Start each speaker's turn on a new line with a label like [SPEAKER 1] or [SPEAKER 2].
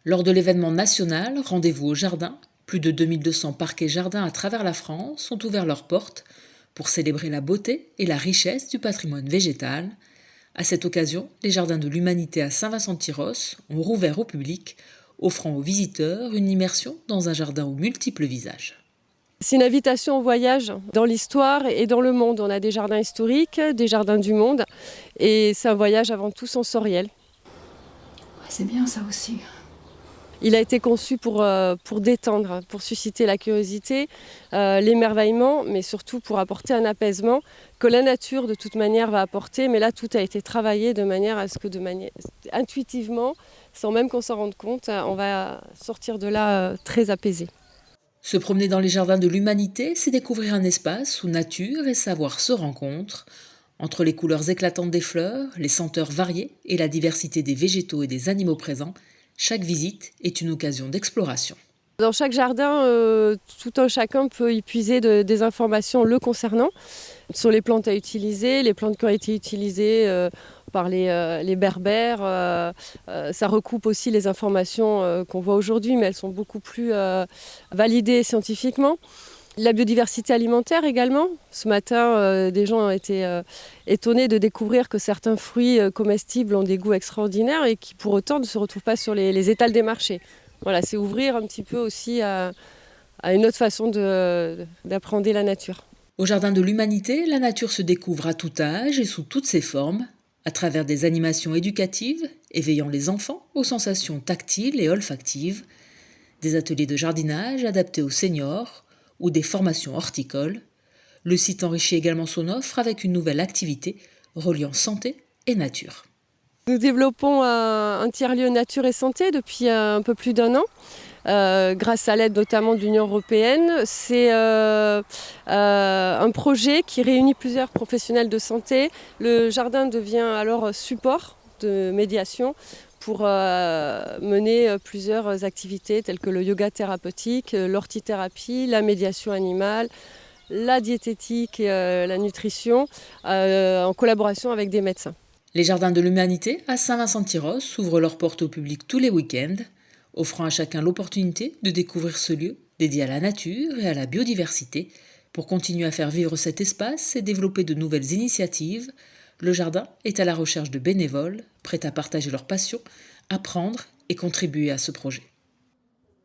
[SPEAKER 1] Lors de l'événement national Rendez-vous au jardin, plus de 2200 parcs et jardins à travers la France ont ouvert leurs portes pour célébrer la beauté et la richesse du patrimoine végétal. À cette occasion, les Jardins de l'Humanité à Saint-Vincent-de-Tyrosse ont rouvert au public, offrant aux visiteurs une immersion dans un jardin aux multiples visages.
[SPEAKER 2] C'est une invitation au voyage dans l'histoire et dans le monde. On a des jardins historiques, des jardins du monde, et c'est un voyage avant tout sensoriel.
[SPEAKER 3] C'est bien ça aussi.
[SPEAKER 2] Il a été conçu pour détendre, pour susciter la curiosité, l'émerveillement, mais surtout pour apporter un apaisement que la nature de toute manière va apporter. Mais là, tout a été travaillé de manière à ce que, intuitivement, sans même qu'on s'en rende compte, on va sortir de là très apaisé.
[SPEAKER 1] Se promener dans les Jardins de l'Humanité, c'est découvrir un espace où nature et savoir se rencontrent. Entre les couleurs éclatantes des fleurs, les senteurs variées et la diversité des végétaux et des animaux présents, chaque visite est une occasion d'exploration.
[SPEAKER 2] Dans chaque jardin, tout un chacun peut y puiser des informations le concernant sur les plantes à utiliser, les plantes qui ont été utilisées par les berbères. Ça recoupe aussi les informations qu'on voit aujourd'hui, mais elles sont beaucoup plus validées scientifiquement. La biodiversité alimentaire également. Ce matin, des gens ont été étonnés de découvrir que certains fruits comestibles ont des goûts extraordinaires et qui pour autant ne se retrouvent pas sur les étals des marchés. Voilà, c'est ouvrir un petit peu aussi à une autre façon d'appréhender la nature.
[SPEAKER 1] Au Jardin de l'Humanité, la nature se découvre à tout âge et sous toutes ses formes, à travers des animations éducatives, éveillant les enfants aux sensations tactiles et olfactives, des ateliers de jardinage adaptés aux seniors ou des formations horticoles. Le site enrichit également son offre avec une nouvelle activité reliant santé et nature.
[SPEAKER 2] Nous développons un tiers-lieu nature et santé depuis un peu plus d'1 an. Grâce à l'aide notamment de l'Union européenne. C'est un projet qui réunit plusieurs professionnels de santé. Le jardin devient alors support de médiation pour mener plusieurs activités telles que le yoga thérapeutique, l'hortithérapie, la médiation animale, la diététique et la nutrition en collaboration avec des médecins.
[SPEAKER 1] Les Jardins de l'Humanité à Saint-Vincent-de-Tyrosse ouvrent leurs portes au public tous les week-ends, offrant à chacun l'opportunité de découvrir ce lieu dédié à la nature et à la biodiversité. Pour continuer à faire vivre cet espace et développer de nouvelles initiatives, le jardin est à la recherche de bénévoles prêts à partager leur passion, apprendre et contribuer à ce projet.